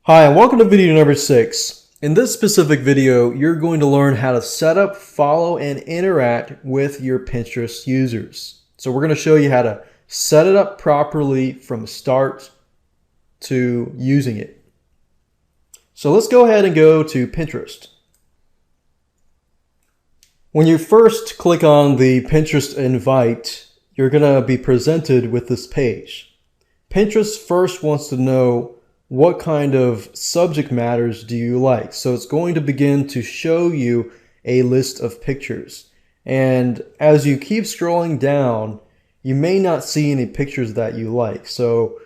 Hi, and welcome to video number 6. In this specific video, you're going to learn how to set up, follow, and interact with your Pinterest users. So we're going to show you how to set it up properly from start to using it. So let's go ahead and go to Pinterest. When you first click on the Pinterest invite, you're going to be presented with this page. Pinterest first wants to know what kind of subject matters do you like. So it's going to begin to show you a list of pictures. And as you keep scrolling down, you may not see any pictures that you like. So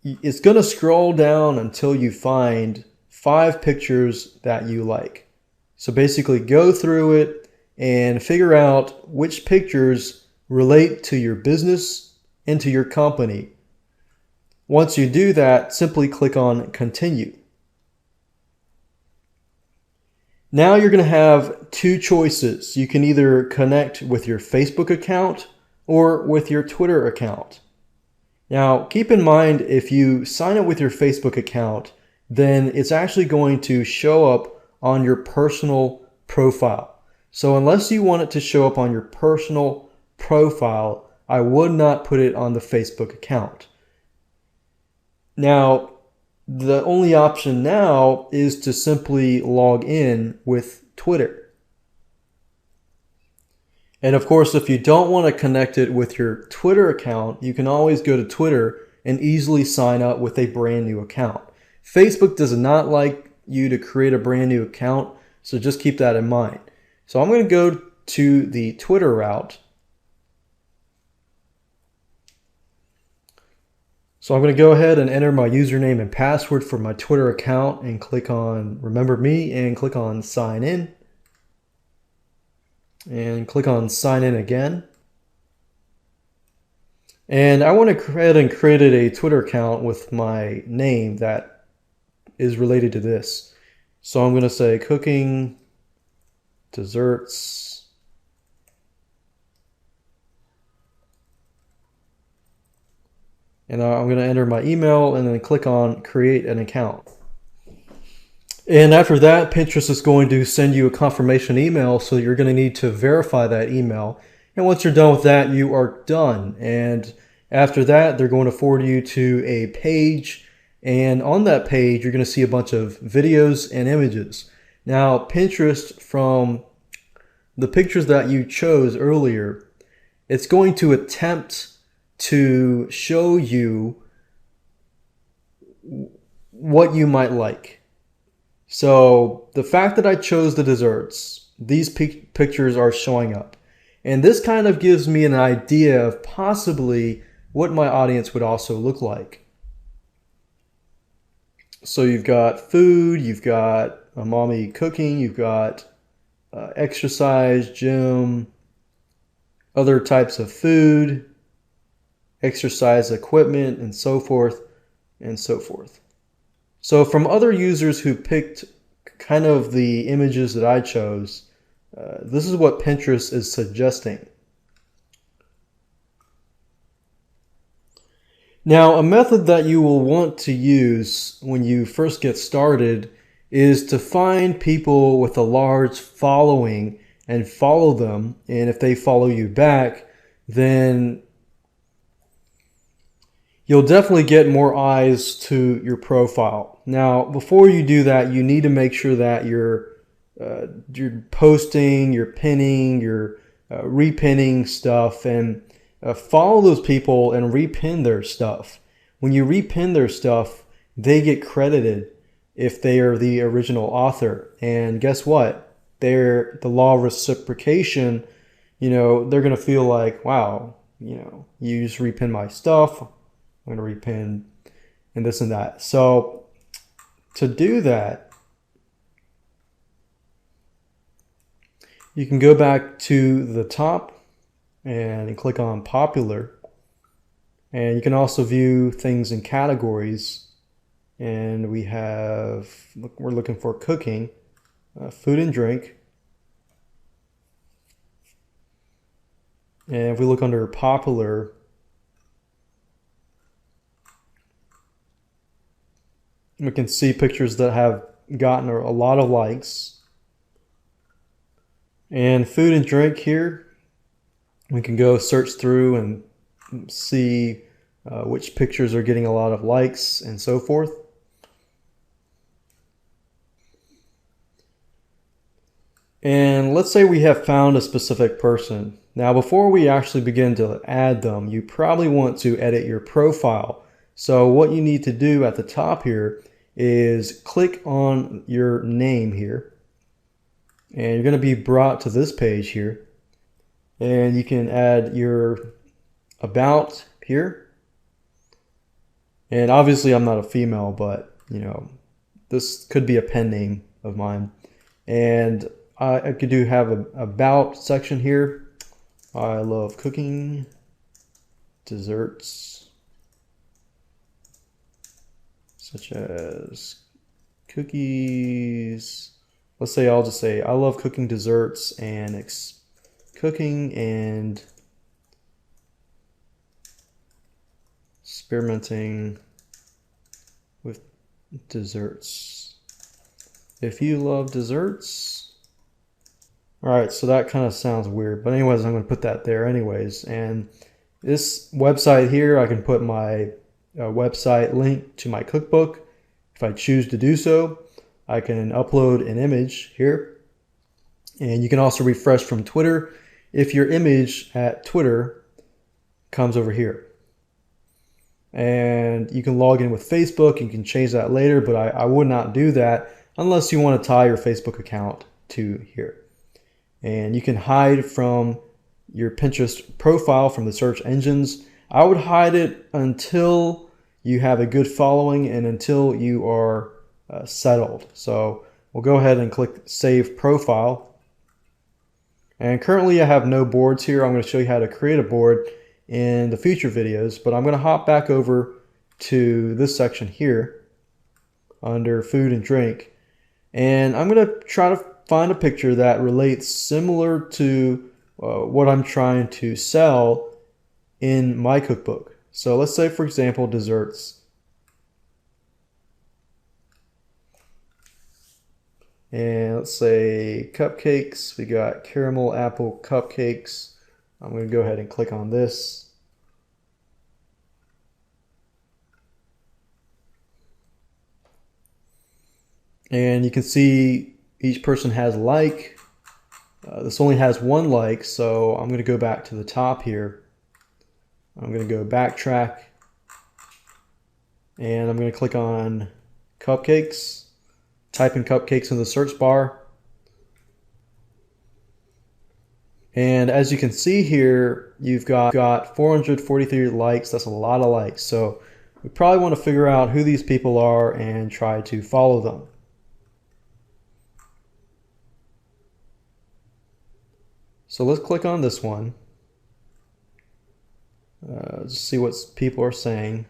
it's going to scroll down until you find 5 pictures that you like. So basically go through it and figure out which pictures relate to your business and to your company. Once you do that, simply click on Continue. Now you're going to have 2 choices. You can either connect with your Facebook account or with your Twitter account. Now, keep in mind, if you sign up with your Facebook account, then it's actually going to show up on your personal profile. So unless you want it to show up on your personal profile, I would not put it on the Facebook account. Now, the only option now is to simply log in with Twitter. And of course, if you don't want to connect it with your Twitter account, you can always go to Twitter and easily sign up with a brand new account. Facebook does not like you to create a brand new account, so just keep that in mind. So I'm going to go to the Twitter route. So I'm going to go ahead and enter my username and password for my Twitter account and click on Remember Me and click on Sign In. And click on Sign In again. And I want to go ahead and create a Twitter account with my name that is related to this. So I'm going to say Cooking Desserts. And I'm going to enter my email and then click on Create an Account. And after that, Pinterest is going to send you a confirmation email, so you're going to need to verify that email. And once you're done with that, you are done. And after that, they're going to forward you to a page. And on that page, you're going to see a bunch of videos and images. Now, Pinterest, from the pictures that you chose earlier, it's going to attempt to show you what you might like. So the fact that I chose the desserts, these pictures are showing up. And this kind of gives me an idea of possibly what my audience would also look like. So you've got food, you've got a mommy cooking, you've got exercise, gym, other types of food, exercise equipment, and so forth and so forth. So from other users who picked kind of the images that I chose, this is what Pinterest is suggesting. Now, a method that you will want to use when you first get started is to find people with a large following and follow them. And if they follow you back, then you'll definitely get more eyes to your profile. Now, before you do that, you need to make sure that you're posting, you're pinning, you're repinning stuff, and follow those people and repin their stuff. When you repin their stuff, they get credited if they are the original author. And guess what? They're the law of reciprocation. They're going to feel like, wow, you just repin my stuff. I'm going to repin and this and that. So to do that, you can go back to the top and click on Popular. And you can also view things in categories. And we're looking for cooking, food and drink. And if we look under Popular, We can see pictures that have gotten a lot of likes. And food and drink here, we can go search through and see which pictures are getting a lot of likes and so forth. And let's say we have found a specific person. Now, before we actually begin to add them, you probably want to edit your profile. So what you need to do at the top here is click on your name here. And you're going to be brought to this page here. And you can add your about here. And obviously I'm not a female, but you know, this could be a pen name of mine. And I could have an about section here. I love cooking desserts such as cookies. Let's say I'll just say I love cooking desserts and cooking and experimenting with desserts. If you love desserts. All right, so that kind of sounds weird, but anyways, I'm going to put that there anyways. And this website here, I can put my website link to my cookbook if I choose to do so. I can upload an image here, and you can also refresh from Twitter if your image at Twitter comes over here. And you can log in with Facebook. You can change that later, but I would not do that unless you want to tie your Facebook account to here. And you can hide from your Pinterest profile from the search engines. I would hide it until you have a good following and until you are settled. So we'll go ahead and click Save Profile. And currently I have no boards here. I'm going to show you how to create a board in the future videos, but I'm going to hop back over to this section here under food and drink. And I'm going to try to find a picture that relates similar to what I'm trying to sell in my cookbook. So let's say, for example, desserts. And let's say cupcakes. We got caramel apple cupcakes. I'm going to go ahead and click on this. And you can see each person has like. This only has one like, so I'm going to go back to the top here. I'm going to go backtrack. And I'm going to click on cupcakes. Type in cupcakes in the search bar. And as you can see here, you've got 443 likes. That's a lot of likes. So we probably want to figure out who these people are and try to follow them. So let's click on this one. Just see what people are saying.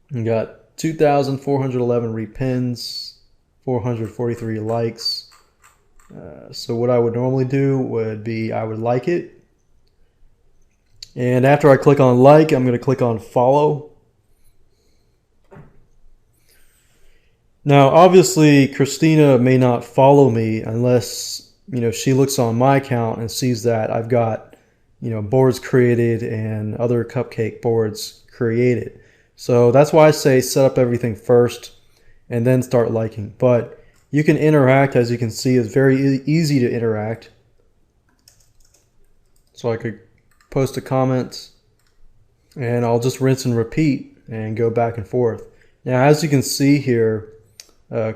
We got 2,411 repins, 443 likes. So what I would normally do would be I would like it. And after I click on like, I'm going to click on follow. Now, obviously, Christina may not follow me unless, you know, she looks on my account and sees that I've got, you know, boards created and other cupcake boards created. So that's why I say set up everything first and then start liking. But you can interact, as you can see, it's very easy to interact. So I could post a comment and I'll just rinse and repeat and go back and forth. Now, as you can see here,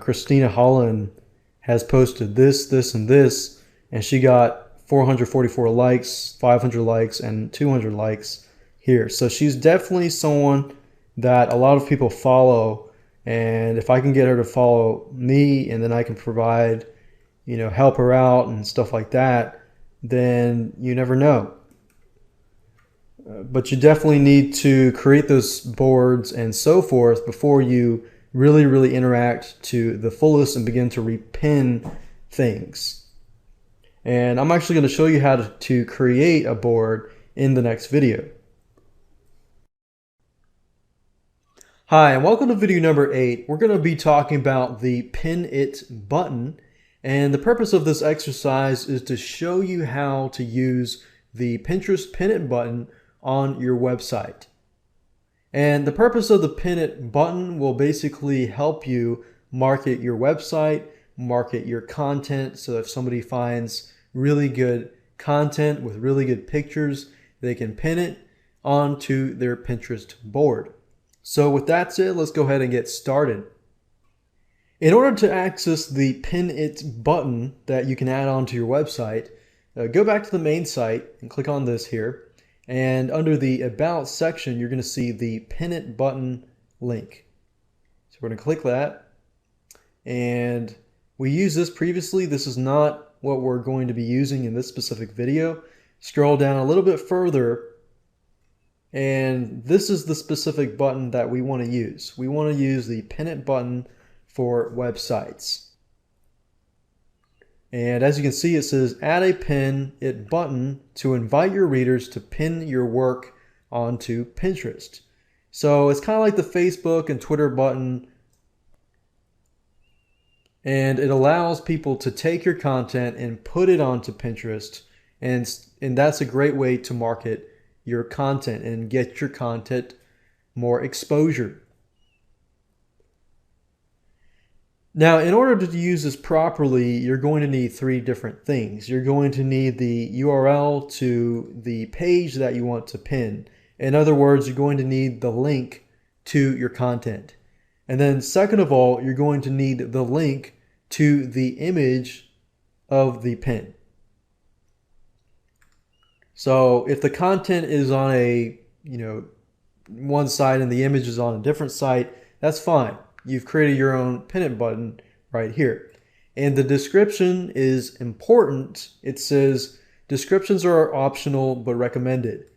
Christina Holland has posted this, this, and this, and she got 444 likes, 500 likes, and 200 likes here. So she's definitely someone that a lot of people follow, and if I can get her to follow me and then I can provide, you know, help her out and stuff like that, then you never know. But you definitely need to create those boards and so forth before you really interact to the fullest and begin to repin things. And I'm actually going to show you how to create a board in the next video. Hi, and welcome to video number 8. We're going to be talking about the Pin It button, and the purpose of this exercise is to show you how to use the Pinterest Pin It button on your website. And the purpose of the Pin It button will basically help you market your website, market your content, so if somebody finds really good content with really good pictures, they can pin it onto their Pinterest board. So with that said, let's go ahead and get started. In order to access the Pin It button that you can add onto your website, go back to the main site and click on this here. And under the About section, you're going to see the Pin It button link. So we're going to click that. And we used this previously. This is not what we're going to be using in this specific video. Scroll down a little bit further. And this is the specific button that we want to use. We want to use the Pin It button for websites. And as you can see, it says add a Pin It button to invite your readers to pin your work onto Pinterest. So it's kind of like the Facebook and Twitter button. And it allows people to take your content and put it onto Pinterest. And that's a great way to market your content and get your content more exposure. Now, in order to use this properly, you're going to need 3 different things. You're going to need the URL to the page that you want to pin. In other words, you're going to need the link to your content. And then second of all, you're going to need the link to the image of the pin. So if the content is on a, one site and the image is on a different site, that's fine. You've created your own Pin It button right here. And the description is important. It says descriptions are optional but recommended.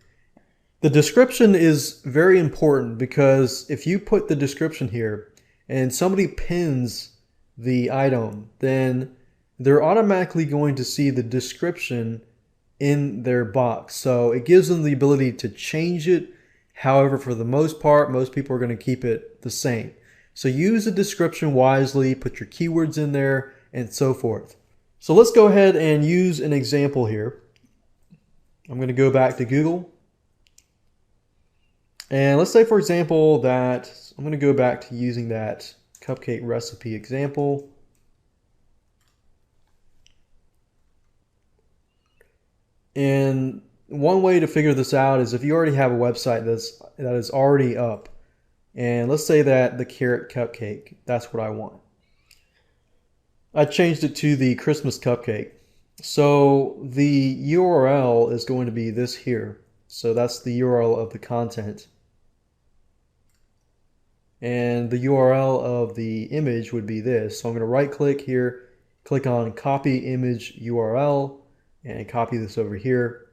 The description is very important because if you put the description here and somebody pins the item, then they're automatically going to see the description in their box. So it gives them the ability to change it. However, for the most part, most people are going to keep it the same. So use the description wisely, put your keywords in there, and so forth. So let's go ahead and use an example here. I'm going to go back to Google. And let's say, for example, that I'm going to go back to using that cupcake recipe example. And one way to figure this out is if you already have a website that is already up, and let's say that the carrot cupcake, that's what I want. I changed it to the Christmas cupcake. So the URL is going to be this here. So that's the URL of the content. And the URL of the image would be this. So I'm going to right click here, click on copy image URL, and copy this over here.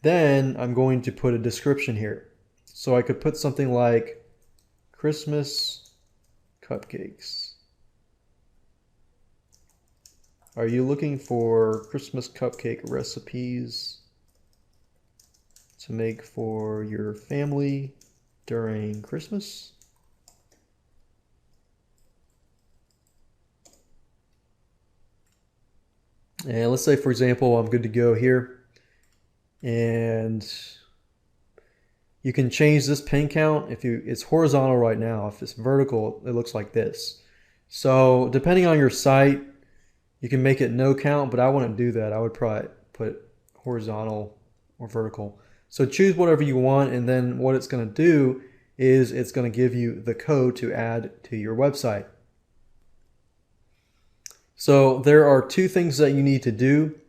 Then I'm going to put a description here. So I could put something like Christmas cupcakes. Are you looking for Christmas cupcake recipes to make for your family during Christmas? And let's say, for example, I'm good to go here. And you can change this pin count. It's horizontal right now. If it's vertical, it looks like this. So depending on your site, you can make it no count, but I wouldn't do that. I would probably put horizontal or vertical. So choose whatever you want, and then what it's going to do is it's going to give you the code to add to your website. So there are 2 things that you need to do.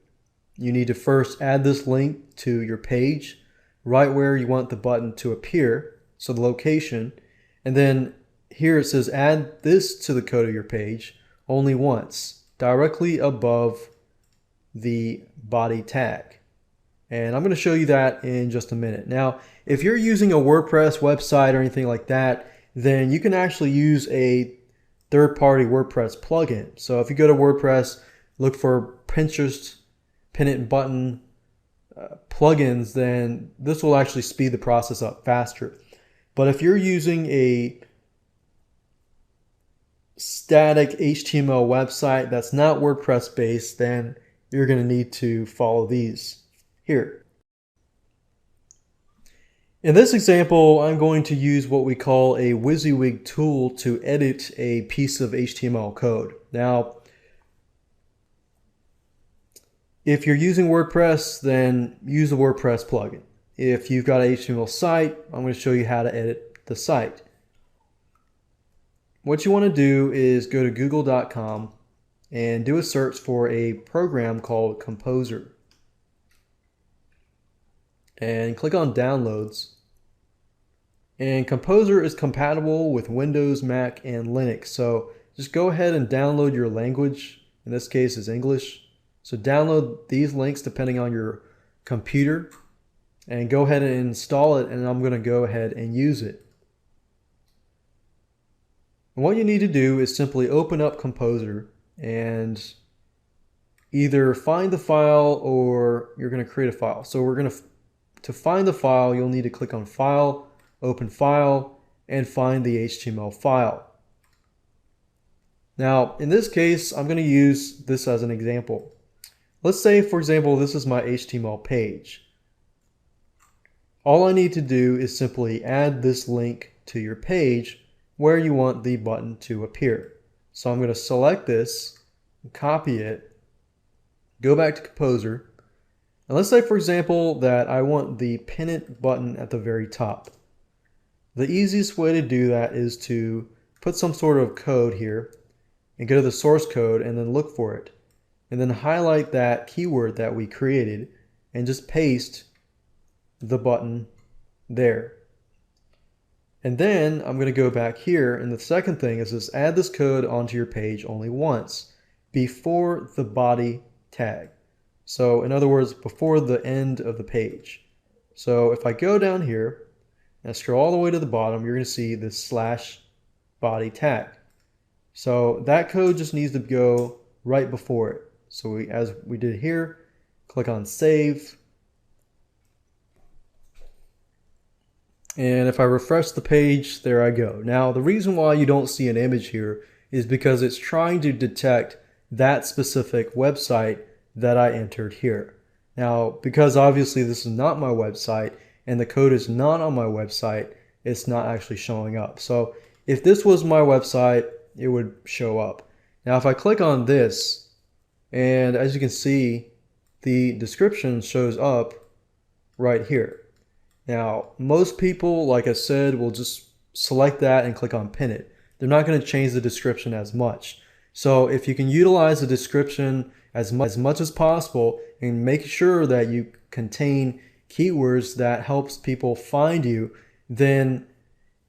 You need to first add this link to your page right where you want the button to appear, so the location. And then here it says add this to the code of your page only once, directly above the body tag. And I'm going to show you that in just a minute. Now, if you're using a WordPress website or anything like that, then you can actually use a third-party WordPress plugin. So if you go to WordPress, look for Pinterest Pin It button plugins, then this will actually speed the process up faster. But if you're using a static HTML website that's not WordPress based, then you're going to need to follow these here. In this example, I'm going to use what we call a WYSIWYG tool to edit a piece of HTML code. Now, if you're using WordPress, then use the WordPress plugin. If you've got an HTML site, I'm going to show you how to edit the site. What you want to do is go to google.com and do a search for a program called Composer. And click on Downloads. And Composer is compatible with Windows, Mac, and Linux. So just go ahead and download your language. In this case, is English. So download these links depending on your computer. And go ahead and install it, and I'm going to go ahead and use it. And what you need to do is simply open up Composer and either find the file or you're going to create a file. So we're going to find the file, you'll need to click on File, Open File, and find the HTML file. Now, in this case, I'm going to use this as an example. Let's say, for example, this is my HTML page. All I need to do is simply add this link to your page where you want the button to appear. So I'm going to select this, copy it, go back to Composer, and let's say, for example, that I want the Pin It button at the very top. The easiest way to do that is to put some sort of code here and go to the source code and then look for it. And then highlight that keyword that we created and just paste the button there. And then I'm going to go back here, and the second thing is just add this code onto your page only once before the body tag. So in other words, before the end of the page. So if I go down here and scroll all the way to the bottom, you're going to see this /body tag. So that code just needs to go right before it. So as we did here, click on Save. And if I refresh the page, there I go. Now, the reason why you don't see an image here is because it's trying to detect that specific website that I entered here. Now, because obviously this is not my website and the code is not on my website, it's not actually showing up. So if this was my website, it would show up. Now, if I click on this, and as you can see, the description shows up right here. Now, most people, like I said, will just select that and click on Pin It. They're not going to change the description as much. So if you can utilize the description as much as possible and make sure that you contain keywords that helps people find you, then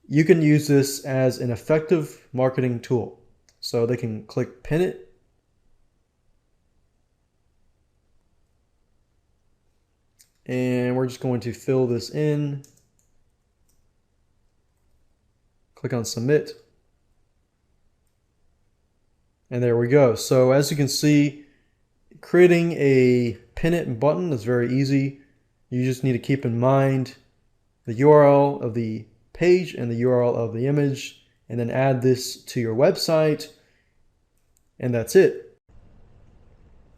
you can use this as an effective marketing tool. So they can click Pin It. And we're just going to fill this in. Click on Submit. And there we go. So as you can see, creating a Pin It button is very easy. You just need to keep in mind the URL of the page and the URL of the image, and then add this to your website, and that's it.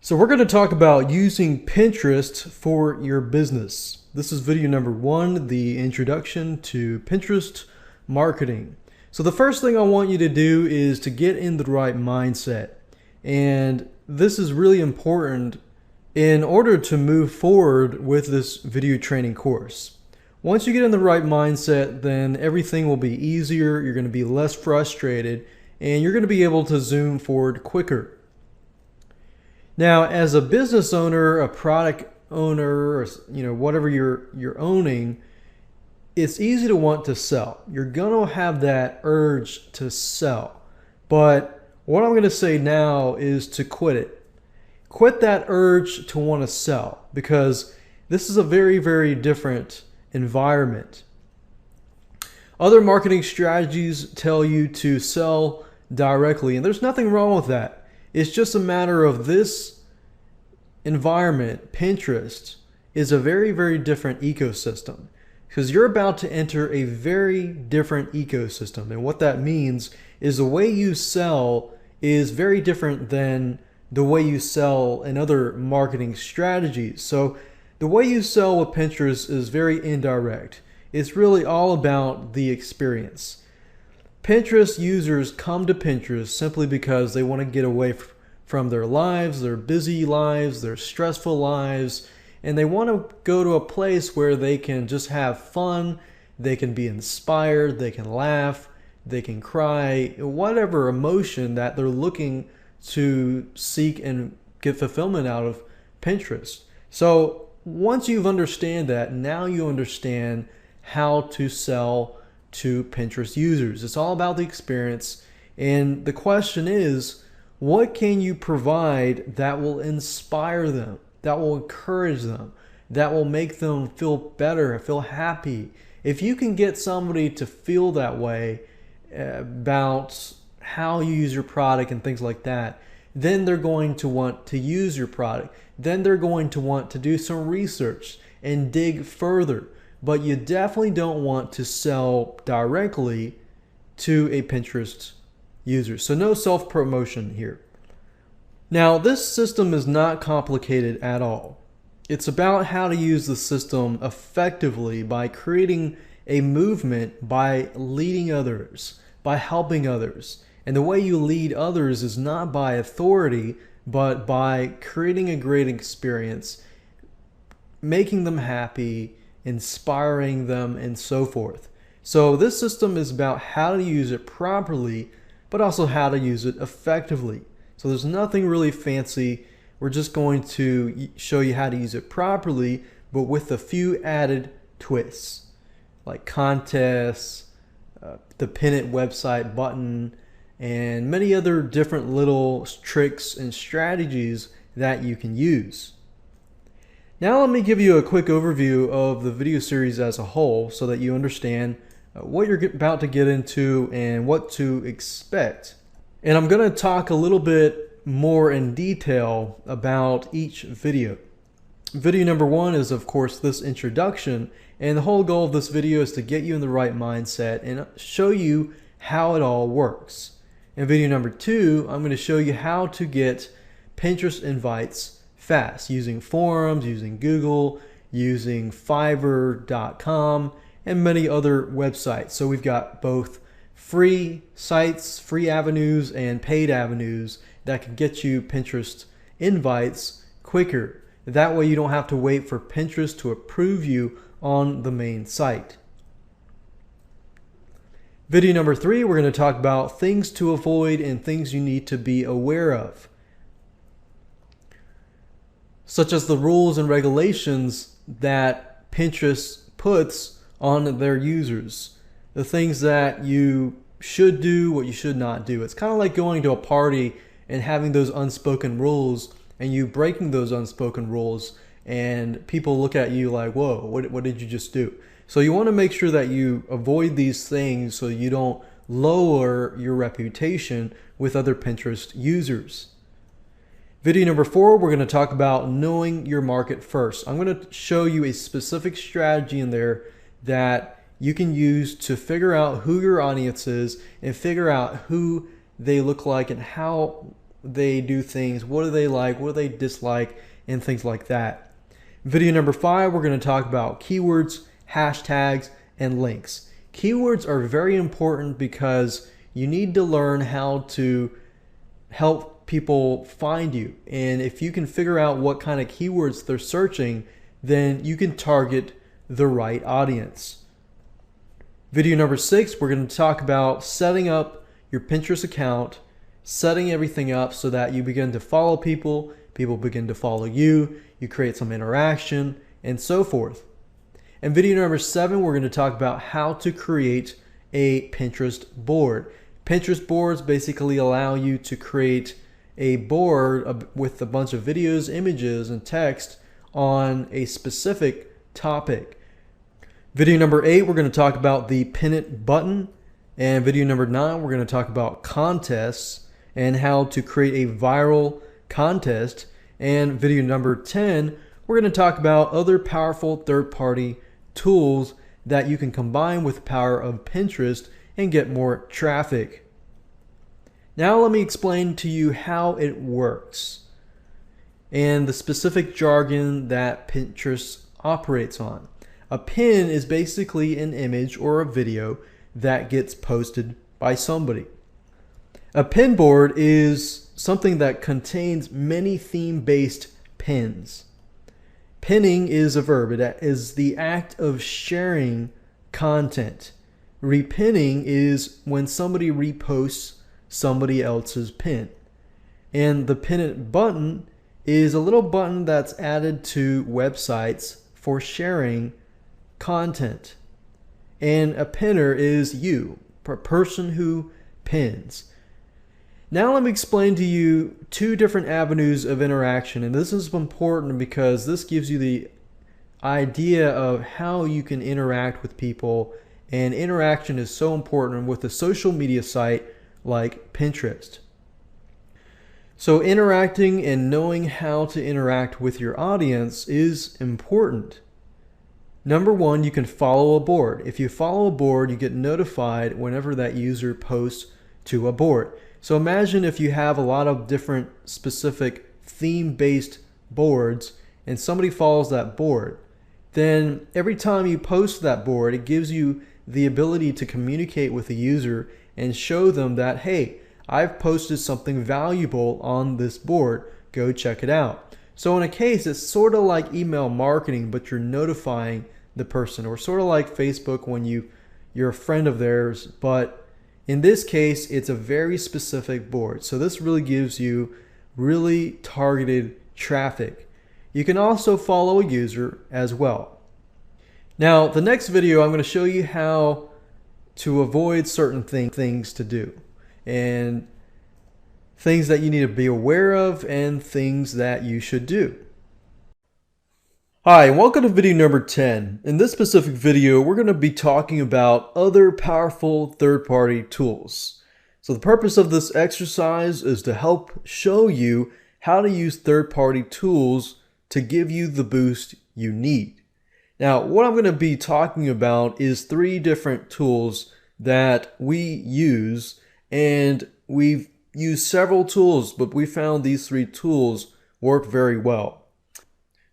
So we're going to talk about using Pinterest for your business. This is video number 1, the introduction to Pinterest marketing. So the first thing I want you to do is to get in the right mindset. And this is really important in order to move forward with this video training course. Once you get in the right mindset, then everything will be easier, you're going to be less frustrated, and you're going to be able to zoom forward quicker. Now, as a business owner, a product owner, or whatever you're owning, it's easy to want to sell. You're going to have that urge to sell. But what I'm going to say now is to quit it. Quit that urge to want to sell, because this is a very, very different environment. Other marketing strategies tell you to sell directly, and there's nothing wrong with that. It's just a matter of this environment, Pinterest, is a very, very different ecosystem, because you're about to enter a very different ecosystem. And what that means is the way you sell is very different than the way you sell in other marketing strategies. So the way you sell with Pinterest is very indirect. It's really all about the experience. Pinterest users come to Pinterest simply because they want to get away from their lives, their busy lives, their stressful lives, and they want to go to a place where they can just have fun, they can be inspired, they can laugh, they can cry, whatever emotion that they're looking to seek and get fulfillment out of Pinterest. So once you've understand that, now you understand how to sell to Pinterest users. It's all about the experience. And the question is, what can you provide that will inspire them, that will encourage them, that will make them feel better, feel happy? If you can get somebody to feel that way about how you use your product and things like that, then they're going to want to use your product. Then they're going to want to do some research and dig further. But you definitely don't want to sell directly to a Pinterest user. So no self-promotion here. Now, this system is not complicated at all. It's about how to use the system effectively by creating a movement, by leading others, by helping others. And the way you lead others is not by authority, but by creating a great experience, making them happy, inspiring them, and so forth. So this system is about how to use it properly, but also how to use it effectively. So there's nothing really fancy. We're just going to show you how to use it properly, but with a few added twists, like contests, the pin it website button, and many other different little tricks and strategies that you can use. Now let me give you a quick overview of the video series as a whole so that you understand what you're about to get into and what to expect. And I'm going to talk a little bit more in detail about each video. Video number 1 is, of course, this introduction, and the whole goal of this video is to get you in the right mindset and show you how it all works. In video number 2, I'm going to show you how to get Pinterest invites fast using forums, using Google, using Fiverr.com, and many other websites. So we've got both free sites, free avenues, and paid avenues that can get you Pinterest invites quicker. That way you don't have to wait for Pinterest to approve you on the main site. Video number 3, we're going to talk about things to avoid and things you need to be aware of, such as the rules and regulations that Pinterest puts on their users, the things that you should do, what you should not do. It's kind of like going to a party and having those unspoken rules and you breaking those unspoken rules and people look at you like, whoa, what did you just do? So you want to make sure that you avoid these things so you don't lower your reputation with other Pinterest users. Video number 4, we're going to talk about knowing your market first. I'm going to show you a specific strategy in there that you can use to figure out who your audience is and figure out who they look like and how they do things, what do they like, what do they dislike, and things like that. Video number 5, we're going to talk about keywords, hashtags, and links. Keywords are very important because you need to learn how to help people find you. And if you can figure out what kind of keywords they're searching, then you can target the right audience. Video number 6, we're going to talk about setting up your Pinterest account, setting everything up so that you begin to follow people, people begin to follow you, you create some interaction, and so forth. In video number 7, we're going to talk about how to create a Pinterest board. Pinterest boards basically allow you to create a board with a bunch of videos, images, and text on a specific topic. Video number 8, we're going to talk about the pin it button. And video number 9, we're going to talk about contests and how to create a viral contest. And video number 10, we're going to talk about other powerful third-party tools that you can combine with the power of Pinterest and get more traffic. Now let me explain to you how it works and the specific jargon that Pinterest operates on. A pin is basically an image or a video that gets posted by somebody. A pin board is something that contains many theme-based pins. Pinning is a verb. It is the act of sharing content. Repinning is when somebody reposts somebody else's pin. And the pin it button is a little button that's added to websites for sharing content. And a pinner is you, a person who pins. Now let me explain to you two different avenues of interaction, and this is important because this gives you the idea of how you can interact with people, and interaction is so important with a social media site like Pinterest. So interacting and knowing how to interact with your audience is important. Number one, you can follow a board. If you follow a board, you get notified whenever that user posts to a board. So imagine if you have a lot of different specific theme-based boards and somebody follows that board, then every time you post that board, it gives you the ability to communicate with the user and show them that, hey, I've posted something valuable on this board. Go check it out. So in a case, it's sort of like email marketing, but you're notifying the person, or sort of like Facebook when you're a friend of theirs, but in this case, it's a very specific board. So this really gives you really targeted traffic. You can also follow a user as well. Now, the next video, I'm going to show you how to avoid certain things to do, and things that you need to be aware of, and things that you should do. Hi, and welcome to video number 10. In this specific video, we're going to be talking about other powerful third-party tools. So the purpose of this exercise is to help show you how to use third-party tools to give you the boost you need. Now, what I'm going to be talking about is 3 different tools that we use, and we've used several tools, but we found these 3 tools work very well.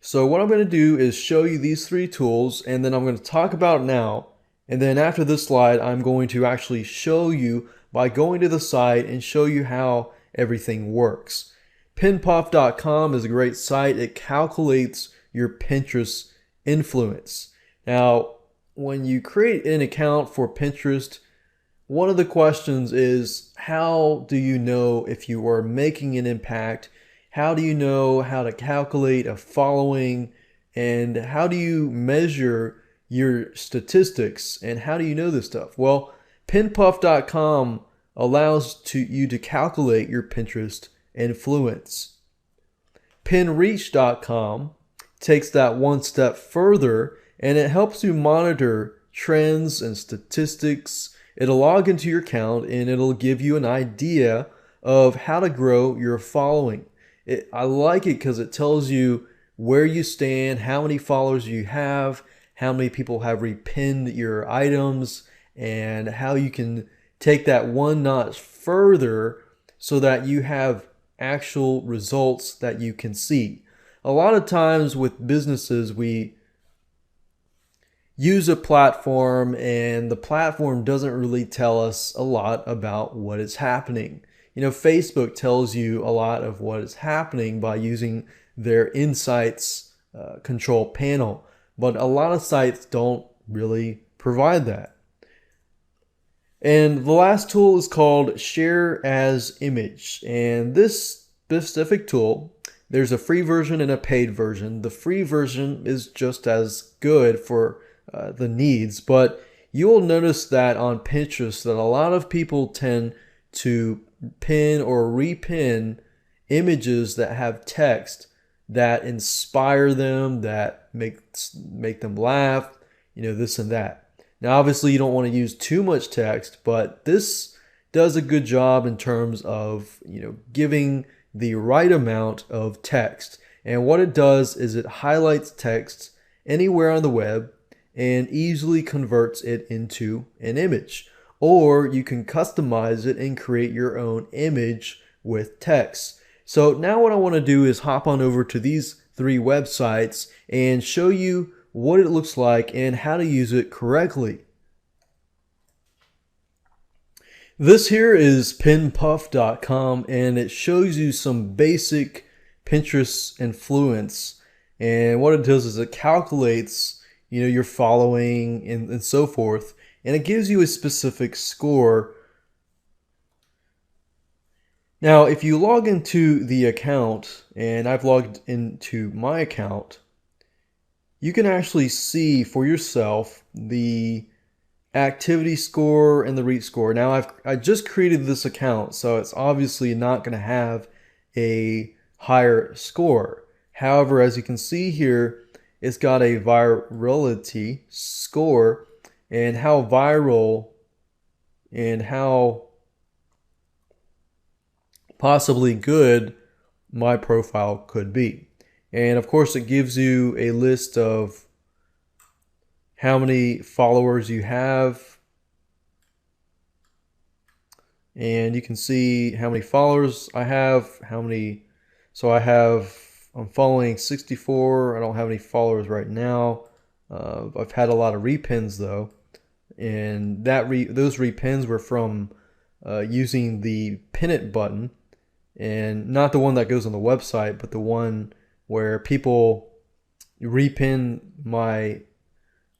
So what I'm going to do is show you these 3 tools, and then I'm going to talk about it now, and then after this slide I'm going to actually show you by going to the site and show you how everything works. Pinpuff.com is a great site. It calculates your Pinterest influence. Now, when you create an account for Pinterest, one of the questions is, how do you know if you are making an impact? How do you know how to calculate a following, and how do you measure your statistics, and how do you know this stuff? Well, Pinpuff.com allows you to calculate your Pinterest influence. Pinreach.com takes that one step further, and it helps you monitor trends and statistics. It'll log into your account and it'll give you an idea of how to grow your following. I like it because it tells you where you stand, how many followers you have, how many people have repinned your items, and how you can take that one notch further so that you have actual results that you can see. A lot of times with businesses, we use a platform and the platform doesn't really tell us a lot about what is happening. You know, Facebook tells you a lot of what is happening by using their insights control panel, but a lot of sites don't really provide that. And the last tool is called Share as Image, and this specific tool, there's a free version and a paid version. The free version is just as good for the needs, but you will notice that on Pinterest that a lot of people tend to pin or repin images that have text that inspire them, that make them laugh, you know, this and that. Now, obviously, you don't want to use too much text, but this does a good job in terms of, you know, giving the right amount of text. And what it does is it highlights text anywhere on the web and easily converts it into an image. Or you can customize it and create your own image with text. So now what I want to do is hop on over to these 3 websites and show you what it looks like and how to use it correctly. This here is pinpuff.com, and it shows you some basic Pinterest influence. And what it does is it calculates, your following and so forth, and it gives you a specific score. Now, if you log into the account, and I've logged into my account, you can actually see for yourself the activity score and the reach score. Now, I just created this account, so it's obviously not going to have a higher score. However, as you can see here, it's got a virality score and how viral and how possibly good my profile could be. And of course, it gives you a list of how many followers you have. And you can see how many followers I have, I'm following 64. I don't have any followers right now. I've had a lot of repins though. And those repins were from using the pin it button, and not the one that goes on the website, but the one where people repin my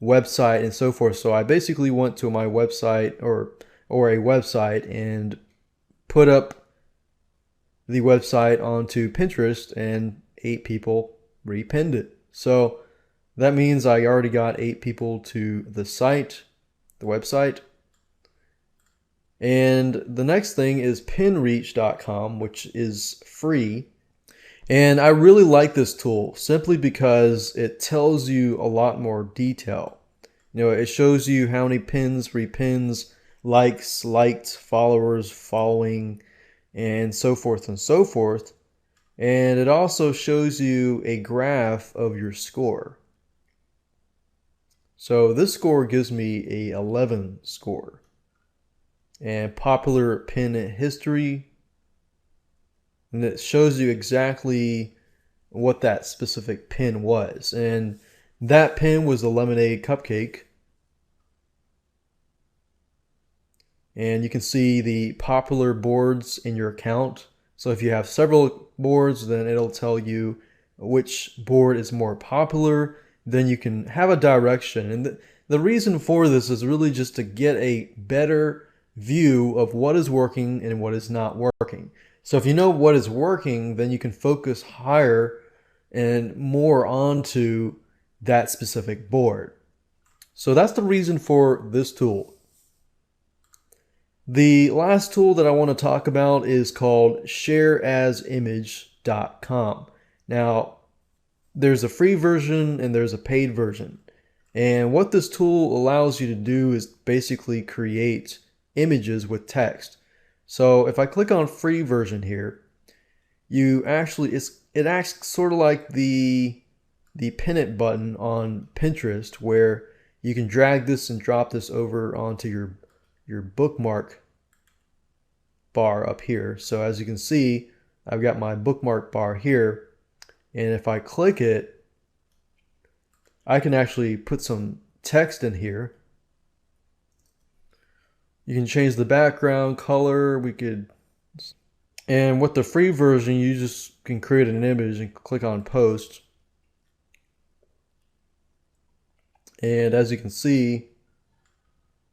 website and so forth. So I basically went to my website or a website and put up the website onto Pinterest, and 8 people repinned it. So that means I already got 8 people to the website. And the next thing is pinreach.com, which is free. And I really like this tool simply because it tells you a lot more detail. It shows you how many pins, repins, likes, liked, followers, following, and so forth and so forth. And it also shows you a graph of your score. So this score gives me a 11 score. And popular pin history, and it shows you exactly what that specific pin was. And that pin was the lemonade cupcake. And you can see the popular boards in your account. So if you have several boards, then it'll tell you which board is more popular. Then you can have a direction. And the reason for this is really just to get a better view of what is working and what is not working. So if you know what is working, then you can focus higher and more onto that specific board. So that's the reason for this tool. The last tool that I want to talk about is called shareasimage.com. Now, there's a free version and there's a paid version. And what this tool allows you to do is basically create images with text. So if I click on free version here, it acts sort of like the pin it button on Pinterest, where you can drag this and drop this over onto your bookmark bar up here. So as you can see, I've got my bookmark bar here, and if I click it, I can actually put some text in here. You can change the background color. And with the free version, you just can create an image and click on post. And as you can see,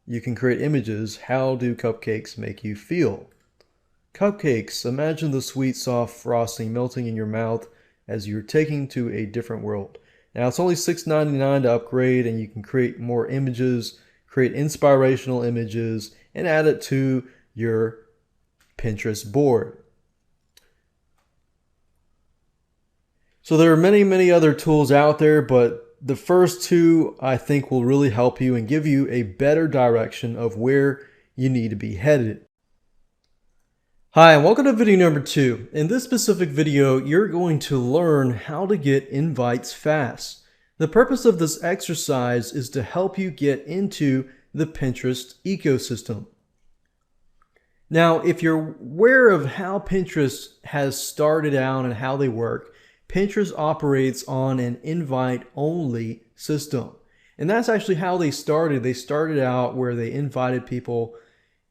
you can create images. How do cupcakes make you feel? Cupcakes, imagine the sweet, soft frosting melting in your mouth as you're taking to a different world. Now it's only $6.99 to upgrade, and you can create more images, create inspirational images, and add it to your Pinterest board. So there are many, many other tools out there, but the first 2 I think will really help you and give you a better direction of where you need to be headed. Hi, and welcome to video number 2. In this specific video, you're going to learn how to get invites fast. The purpose of this exercise is to help you get into the Pinterest ecosystem. Now, if you're aware of how Pinterest has started out and how they work, Pinterest operates on an invite-only system. And that's actually how they started. They started out where they invited people,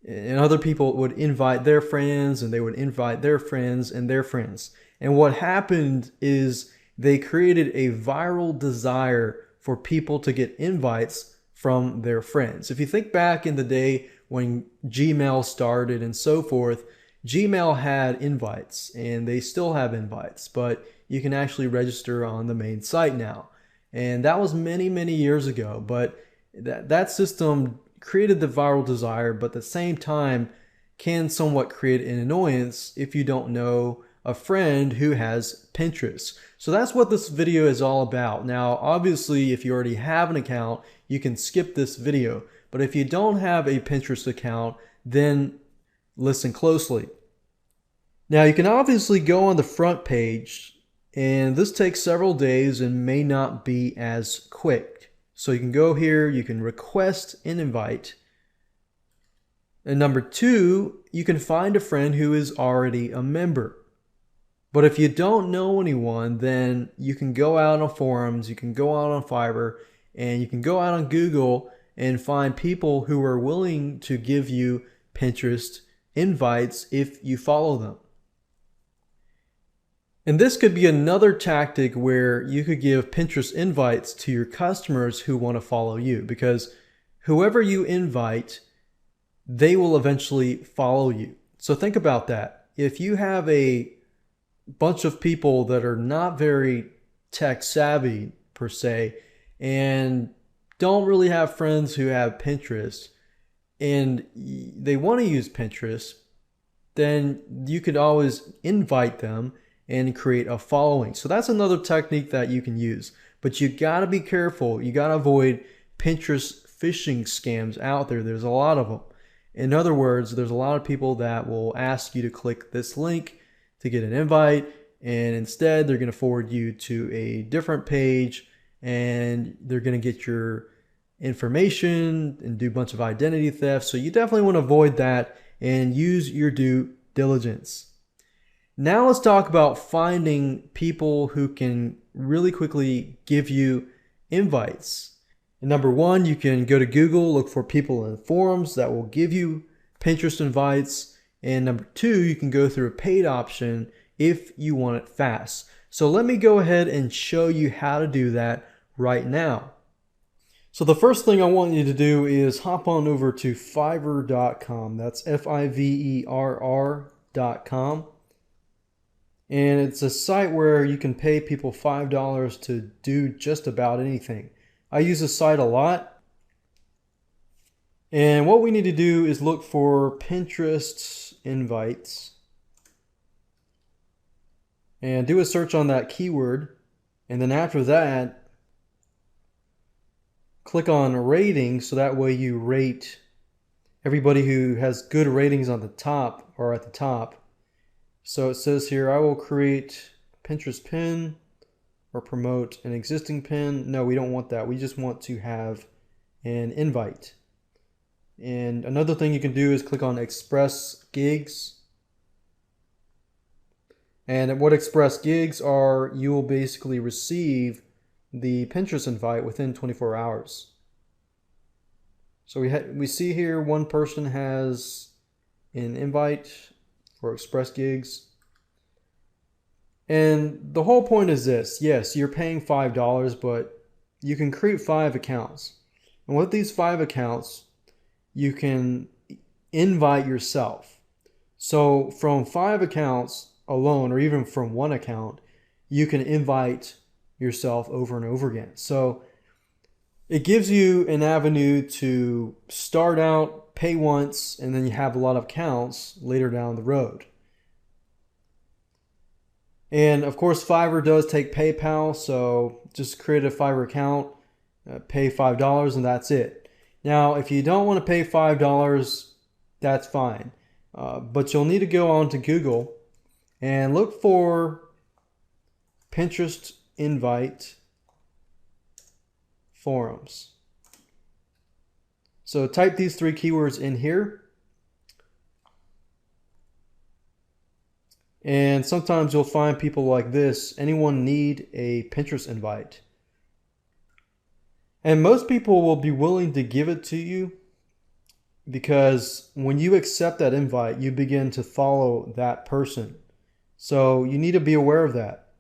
and other people would invite their friends, and they would invite their friends and their friends. And what happened is they created a viral desire for people to get invites from their friends. If you think back in the day when Gmail started and so forth, Gmail had invites, and they still have invites, but you can actually register on the main site now. And that was many, many years ago, but that system created the viral desire, but at the same time can somewhat create an annoyance if you don't know a friend who has Pinterest. So that's what this video is all about. Now, obviously, if you already have an account, you can skip this video. But if you don't have a Pinterest account, then listen closely. Now, you can obviously go on the front page, and this takes several days and may not be as quick. So you can go here, you can request an invite. And number 2, you can find a friend who is already a member. But if you don't know anyone, then you can go out on forums, you can go out on Fiverr, and you can go out on Google and find people who are willing to give you Pinterest invites if you follow them. And this could be another tactic where you could give Pinterest invites to your customers who want to follow you, because whoever you invite, they will eventually follow you. So think about that. If you have a bunch of people that are not very tech savvy per se, and don't really have friends who have Pinterest, and they want to use Pinterest, then you could always invite them and create a following. So that's another technique that you can use. But you gotta be careful. You gotta avoid Pinterest phishing scams out there. There's a lot of them. In other words, there's a lot of people that will ask you to click this link to get an invite, and instead they're gonna forward you to a different page, and they're gonna get your information and do a bunch of identity theft. So you definitely wanna avoid that and use your due diligence. Now let's talk about finding people who can really quickly give you invites. And number 1, you can go to Google, look for people in forums that will give you Pinterest invites. And number 2, you can go through a paid option if you want it fast. So let me go ahead and show you how to do that right now. So the first thing I want you to do is hop on over to Fiverr.com. That's Fiverr.com. And it's a site where you can pay people $5 to do just about anything. I use this site a lot. And what we need to do is look for Pinterest invites and do a search on that keyword. And then after that, click on rating, so that way you rate everybody who has good ratings on the top or at the top. So it says here, I will create Pinterest pin or promote an existing pin. No, we don't want that. We just want to have an invite. And another thing you can do is click on Express Gigs. And what Express Gigs are, you will basically receive the Pinterest invite within 24 hours. So we see here one person has an invite for Express Gigs. And the whole point is this. Yes, you're paying $5, but you can create 5 accounts. And with these 5 accounts, you can invite yourself. So from 5 accounts alone, or even from 1 account, you can invite yourself over and over again. So it gives you an avenue to start out, pay once, and then you have a lot of accounts later down the road. And of course, Fiverr does take PayPal, so just create a Fiverr account, pay $5, and that's it. Now, if you don't want to pay $5, that's fine. but you'll need to go on to Google and look for Pinterest invite forums. So type these 3 keywords in here. And sometimes you'll find people like this. Anyone need a Pinterest invite? And most people will be willing to give it to you, because when you accept that invite, you begin to follow that person. So you need to be aware of that.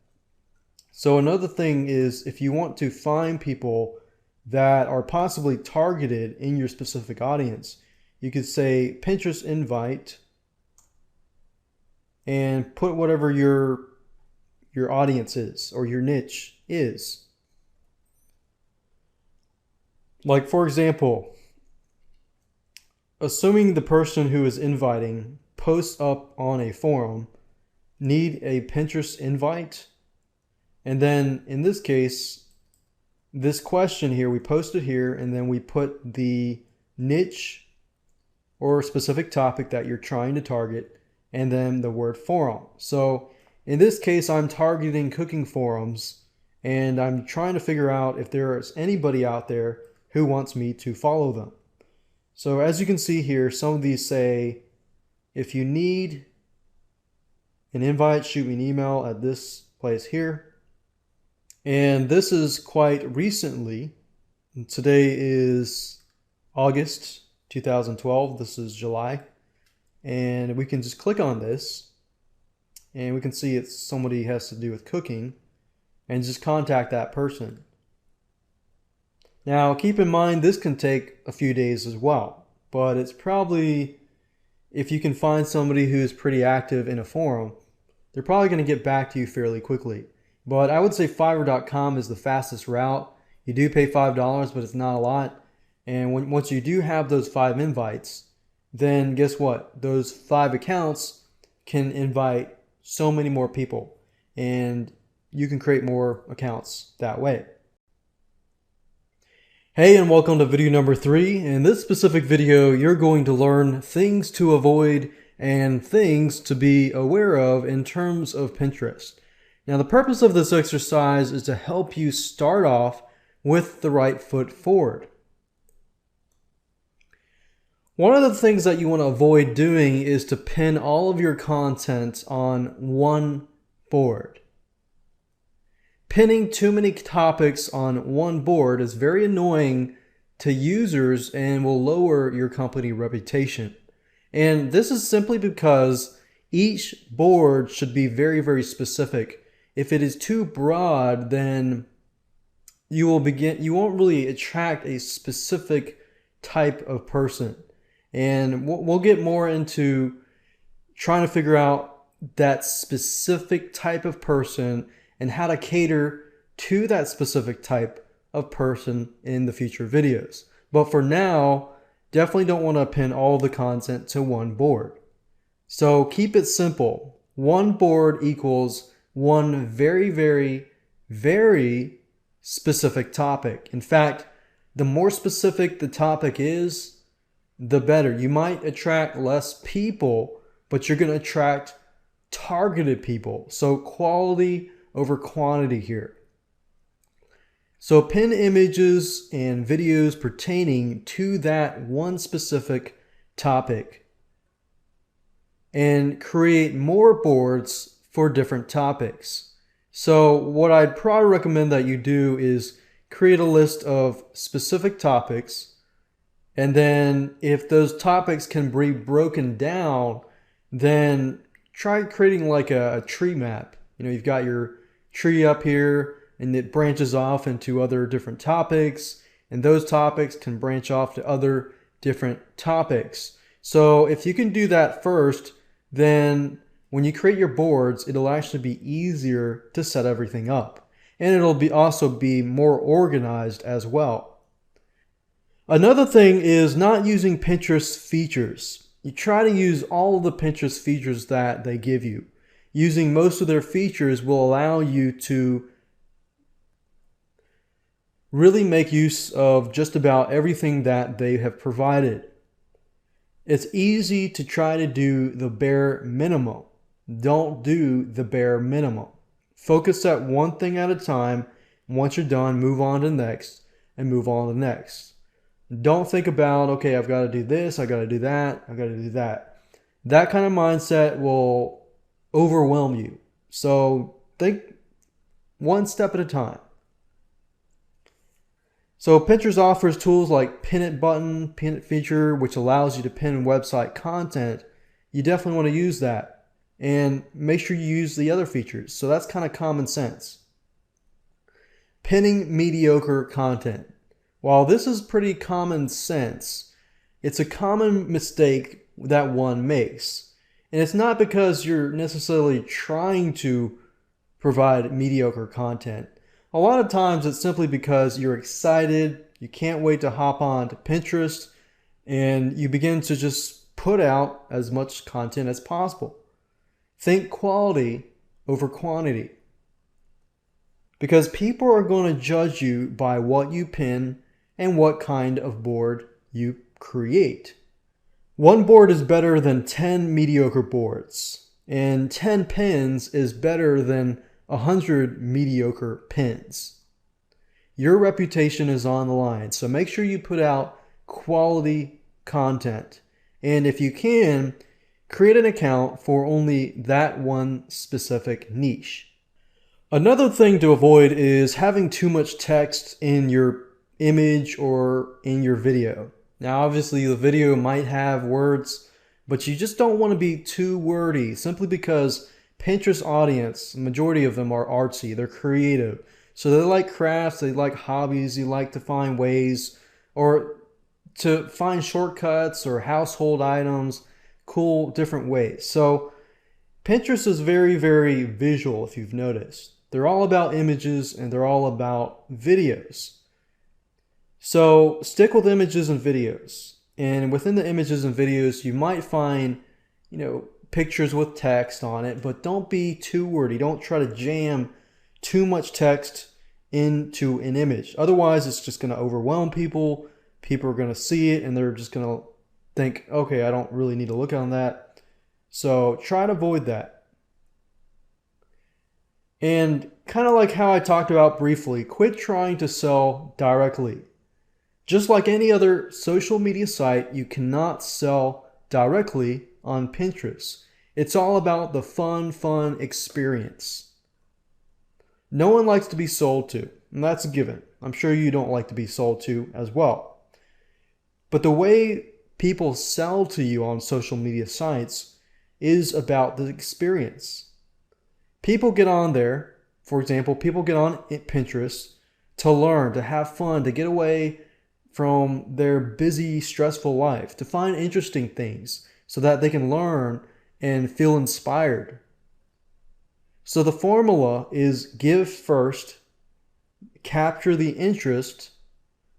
So another thing is, if you want to find people that are possibly targeted in your specific audience, you could say Pinterest invite and put whatever your audience is or your niche is. Like, for example, assuming the person who is inviting posts up on a forum, need a Pinterest invite, and then in this case, this question here, we post it here, and then we put the niche or specific topic that you're trying to target, and then the word forum. So in this case, I'm targeting cooking forums, and I'm trying to figure out if there is anybody out there who wants me to follow them. So as you can see here, some of these say, if you need an invite, shoot me an email at this place here. And this is quite recently. Today is August 2012. This is July. And we can just click on this, and we can see it's somebody has to do with cooking, and just contact that person. Now, keep in mind, this can take a few days as well, but it's probably, if you can find somebody who's pretty active in a forum, they're probably going to get back to you fairly quickly. But I would say Fiverr.com is the fastest route. You do pay $5, but it's not a lot. And once you do have those 5 invites, then guess what? Those 5 accounts can invite so many more people, and you can create more accounts that way. Hey, and welcome to video number 3. In this specific video, you're going to learn things to avoid and things to be aware of in terms of Pinterest. Now, the purpose of this exercise is to help you start off with the right foot forward. One of the things that you want to avoid doing is to pin all of your content on one board. Pinning too many topics on one board is very annoying to users and will lower your company reputation. And this is simply because each board should be very, very specific. If it is too broad, then you won't really attract a specific type of person. And we'll get more into trying to figure out that specific type of person and how to cater to that specific type of person in the future videos. But for now, definitely don't want to pin all the content to one board. So keep it simple. One board equals one very, very, very specific topic. In fact, the more specific the topic is, the better. You might attract less people, but you're going to attract targeted people. So quality over quantity here. So pin images and videos pertaining to that one specific topic, and create more boards for different topics. So what I'd probably recommend that you do is create a list of specific topics, and then if those topics can be broken down, then try creating like a tree map. You know, you've got your tree up here, and it branches off into other different topics, and those topics can branch off to other different topics. So if you can do that first, then when you create your boards, it'll actually be easier to set everything up, and it'll also be more organized as well. Another thing is not using Pinterest features. You try to use all of the Pinterest features that they give you. Using most of their features will allow you to really make use of just about everything that they have provided. It's easy to try to do the bare minimum. Don't do the bare minimum. Focus at one thing at a time. Once you're done, move on to the next and move on to the next. Don't think about, okay, I've got to do this, I've got to do that, I've got to do that. That kind of mindset will overwhelm you. So think one step at a time. So Pinterest offers tools like Pin It button, Pin It feature, which allows you to pin website content. You definitely want to use that. And make sure you use the other features. So that's kind of common sense. Pinning mediocre content. While this is pretty common sense, it's a common mistake that one makes. And it's not because you're necessarily trying to provide mediocre content. A lot of times it's simply because you're excited, you can't wait to hop on to Pinterest, and you begin to just put out as much content as possible. Think quality over quantity. Because people are going to judge you by what you pin and what kind of board you create. One board is better than 10 mediocre boards, and 10 pins is better than 100 mediocre pins. Your reputation is on the line, so make sure you put out quality content. And if you can, create an account for only that one specific niche. Another thing to avoid is having too much text in your image or in your video. Now, obviously, the video might have words, but you just don't want to be too wordy simply because Pinterest audience, the majority of them are artsy, they're creative. So they like crafts, they like hobbies, they like to find ways or to find shortcuts or household items, cool different ways. So Pinterest is very, very visual if you've noticed. They're all about images and they're all about videos. So stick with images and videos. And within the images and videos, you might find, pictures with text on it, but don't be too wordy. Don't try to jam too much text into an image. Otherwise, it's just going to overwhelm people. People are going to see it and they're just going to think, okay, I don't really need to look on that. So try to avoid that. And kind of like how I talked about briefly, quit trying to sell directly. Just like any other social media site, you cannot sell directly on Pinterest. It's all about the fun experience. No one likes to be sold to, and that's a given. I'm sure you don't like to be sold to as well. But the way people sell to you on social media sites is about the experience. People get on there, for example, people get on Pinterest to learn, to have fun, to get away from their busy, stressful life, to find interesting things so that they can learn and feel inspired. So the formula is give first, capture the interest,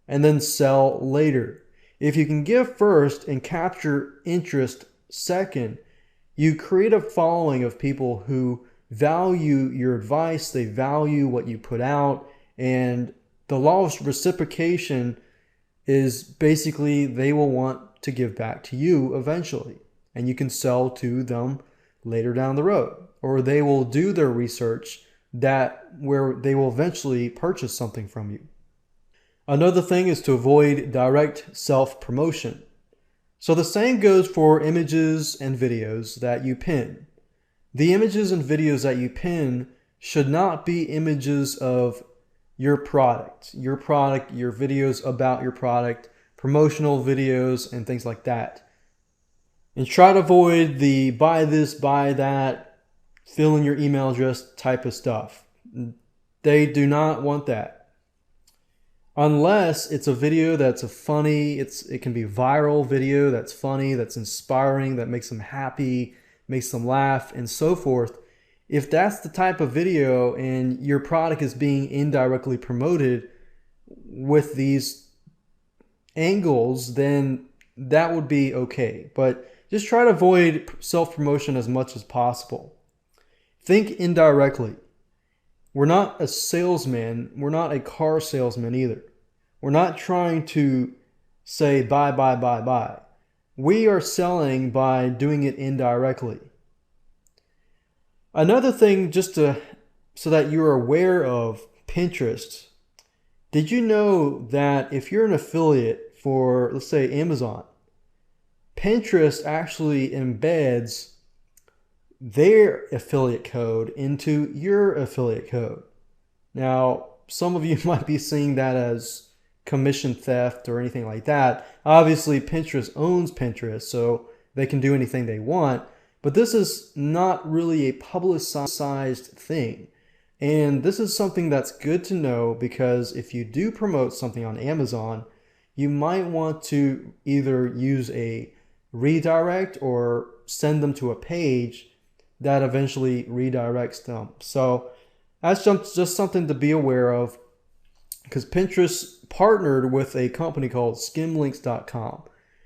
and then sell later. If you can give first and capture interest second, you create a following of people who value your advice, they value what you put out, and the law of reciprocation is basically they will want to give back to you eventually, and you can sell to them later down the road, or they will do their research where they will eventually purchase something from you. Another thing is to avoid direct self-promotion. So the same goes for images and videos that you pin. The images and videos that you pin should not be images of your product, your videos about your product, promotional videos, and things like that. And try to avoid the buy this, buy that, fill in your email address type of stuff. They do not want that. Unless it's a video that's it can be viral video that's funny, that's inspiring, that makes them happy, makes them laugh, and so forth. If that's the type of video and your product is being indirectly promoted with these angles, then that would be okay. But just try to avoid self-promotion as much as possible. Think indirectly. We're not a salesman. We're not a car salesman either. We're not trying to say buy, buy, buy, buy. We are selling by doing it indirectly. Another thing, so that you're aware of Pinterest, did you know that if you're an affiliate for, let's say, Amazon, Pinterest actually embeds their affiliate code into your affiliate code? Now, some of you might be seeing that as commission theft or anything like that. Obviously, Pinterest owns Pinterest, so they can do anything they want, but this is not really a publicized thing. And this is something that's good to know, because if you do promote something on Amazon, you might want to either use a redirect or send them to a page that eventually redirects them. So that's just something to be aware of, because Pinterest partnered with a company called skimlinks.com.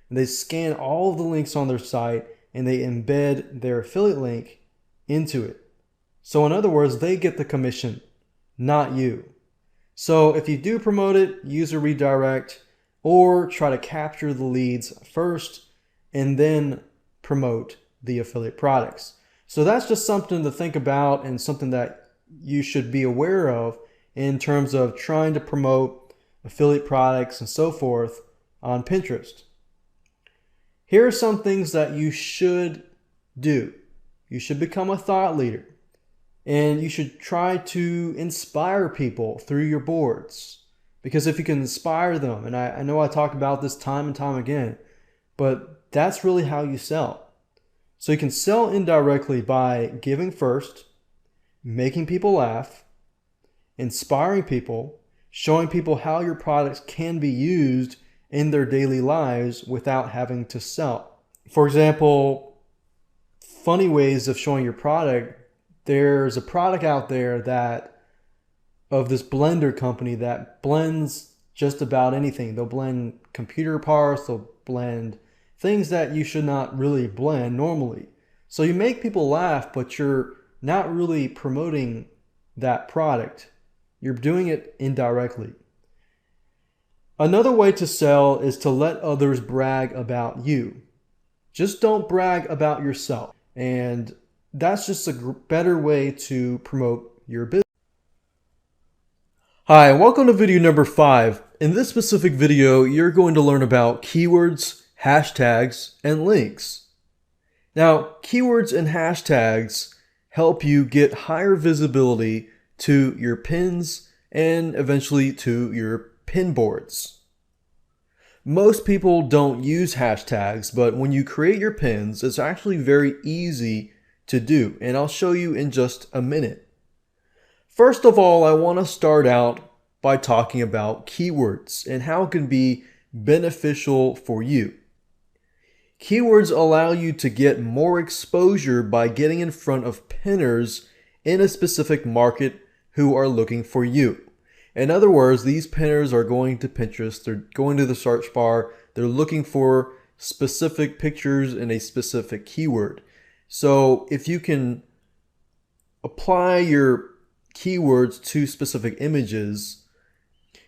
And they scan all of the links on their site and they embed their affiliate link into it. So in other words, they get the commission, not you. So if you do promote it, use a redirect or try to capture the leads first and then promote the affiliate products. So that's just something to think about and something that you should be aware of in terms of trying to promote affiliate products and so forth on Pinterest. Here are some things that you should do. You should become a thought leader, and you should try to inspire people through your boards. Because if you can inspire them, and I know I talk about this time and time again, but that's really how you sell. So you can sell indirectly by giving first, making people laugh, inspiring people, showing people how your products can be used in their daily lives without having to sell. For example, funny ways of showing your product. There's a product out there of this blender company that blends just about anything. They'll blend computer parts, they'll blend things that you should not really blend normally. So you make people laugh, but you're not really promoting that product. You're doing it indirectly. Another way to sell is to let others brag about you. Just don't brag about yourself. And that's just a better way to promote your business. Hi, and welcome to video number 5. In this specific video, you're going to learn about keywords, hashtags, and links. Now, keywords and hashtags help you get higher visibility to your pins and eventually to your pin boards. Most people don't use hashtags, but when you create your pins, it's actually very easy to do, and I'll show you in just a minute. First of all, I want to start out by talking about keywords and how it can be beneficial for you. Keywords allow you to get more exposure by getting in front of pinners in a specific market who are looking for you. In other words, these pinners are going to Pinterest, they're going to the search bar, they're looking for specific pictures in a specific keyword. So if you can apply your keywords to specific images,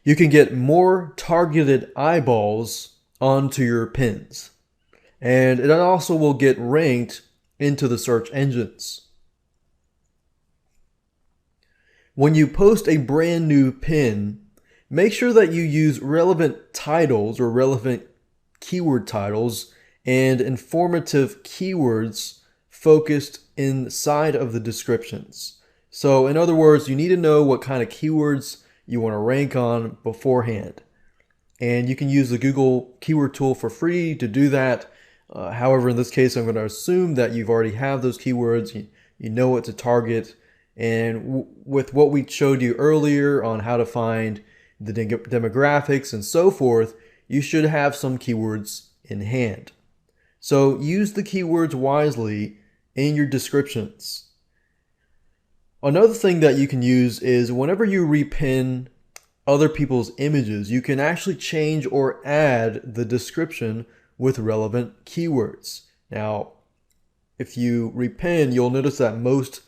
you can get more targeted eyeballs onto your pins. And it also will get ranked into the search engines. When you post a brand new pin, make sure that you use relevant titles or relevant keyword titles and informative keywords focused inside of the descriptions. So in other words, you need to know what kind of keywords you want to rank on beforehand. And you can use the Google keyword tool for free to do that. However, in this case, I'm going to assume that you've already have those keywords, you know what to target. And with what we showed you earlier on how to find the demographics and so forth, you should have some keywords in hand. So use the keywords wisely in your descriptions. Another thing that you can use is whenever you repin other people's images, you can actually change or add the description with relevant keywords. Now, if you repin, you'll notice that most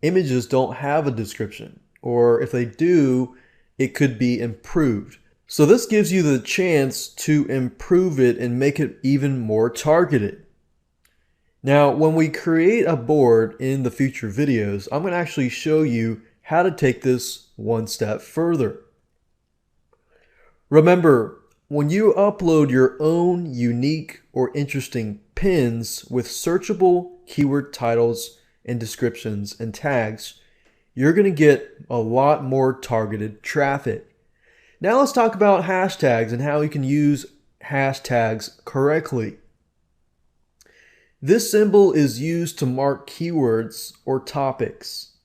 images don't have a description, or if they do, it could be improved. So this gives you the chance to improve it and make it even more targeted. Now, when we create a board in the future videos, I'm going to actually show you how to take this one step further. Remember, when you upload your own unique or interesting pins with searchable keyword titles and descriptions and tags, you're going to get a lot more targeted traffic. Now let's talk about hashtags and how you can use hashtags correctly. This symbol is used to mark keywords or topics,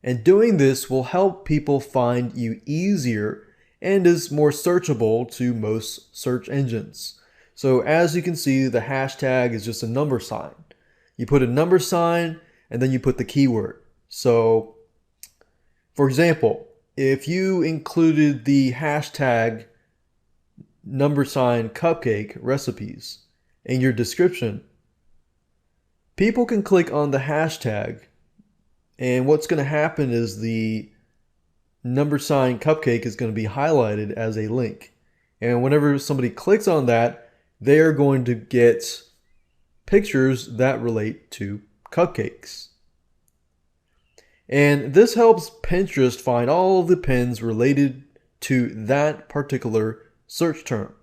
and doing this will help people find you easier and is more searchable to most search engines. So as you can see, the hashtag is just a number sign. You put a number sign and then you put the keyword. So for example, if you included the hashtag number sign cupcake recipes in your description, people can click on the hashtag, and what's going to happen is the number sign cupcake is going to be highlighted as a link. And whenever somebody clicks on that, they are going to get pictures that relate to cupcakes. And this helps Pinterest find all of the pins related to that particular search term.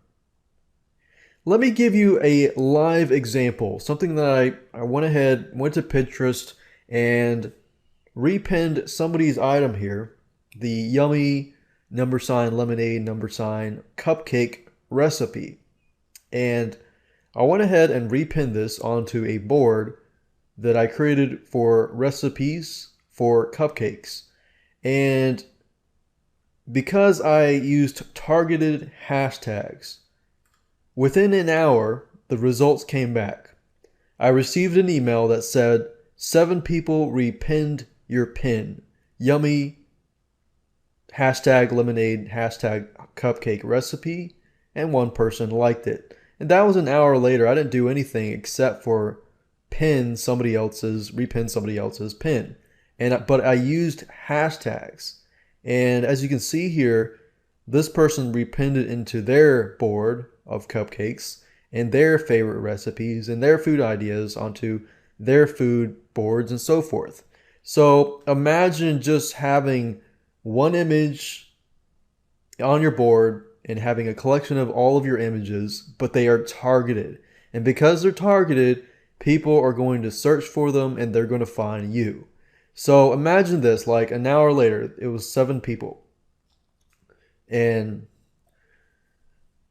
Let me give you a live example, something that I went to Pinterest and repinned somebody's item here, the yummy number sign lemonade number sign cupcake recipe. And I went ahead and repinned this onto a board that I created for recipes for cupcakes. And because I used targeted hashtags, within an hour, the results came back. I received an email that said, 7 people repinned your pin. Yummy, hashtag lemonade, hashtag cupcake recipe, and 1 person liked it. And that was an hour later. I didn't do anything except for repin somebody else's pin. But I used hashtags. And as you can see here, this person repinned it into their board of cupcakes and their favorite recipes and their food ideas onto their food boards and so forth. So imagine just having one image on your board and having a collection of all of your images, but they are targeted. And because they're targeted, people are going to search for them and they're going to find you. So imagine this, like an hour later, it was 7 people. And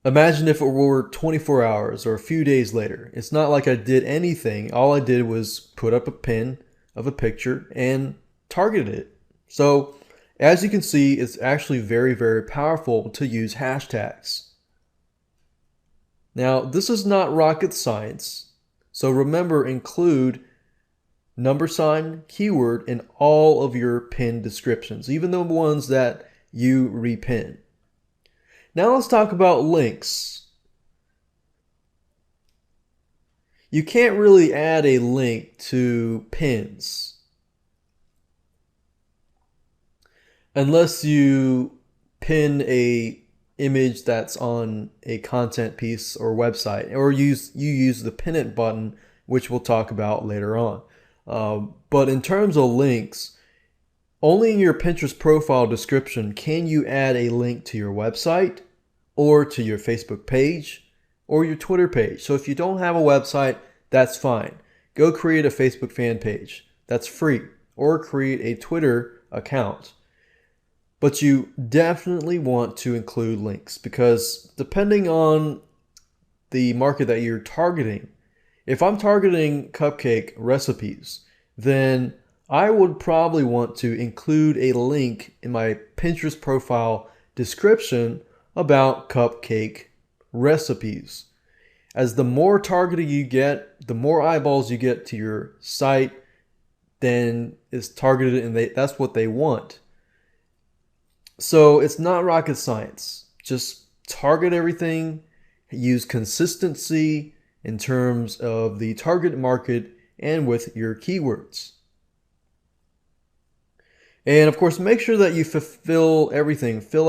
imagine if it were 24 hours or a few days later. It's not like I did anything. All I did was put up a pin of a picture and targeted it. So as you can see, it's actually very, very powerful to use hashtags. Now, this is not rocket science. So remember, include number sign, keyword in all of your pin descriptions, even the ones that you repin. Now let's talk about links. You can't really add a link to pins unless you pin a image that's on a content piece or website, or you use the pin it button, which we'll talk about later on. But in terms of links, only in your Pinterest profile description can you add a link to your website or to your Facebook page or your Twitter page. So if you don't have a website, that's fine. Go create a Facebook fan page. That's free. Or create a Twitter account. But you definitely want to include links because depending on the market that you're targeting, if I'm targeting cupcake recipes, then I would probably want to include a link in my Pinterest profile description about cupcake recipes. As the more targeted you get, the more eyeballs you get to your site, then it's targeted and that's what they want. So it's not rocket science. Just target everything, use consistency in terms of the target market and with your keywords. And of course, make sure that you fill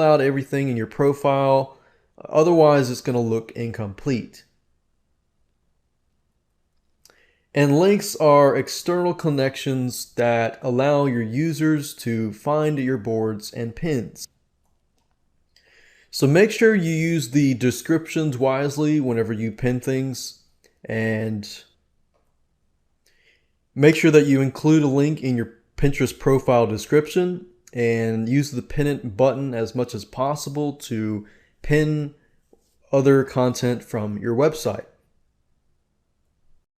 out everything in your profile Otherwise, it's going to look incomplete. And links are external connections that allow your users to find your boards and pins. So make sure you use the descriptions wisely whenever you pin things, and make sure that you include a link in your Pinterest profile description, and use the pin it button as much as possible to pin other content from your website.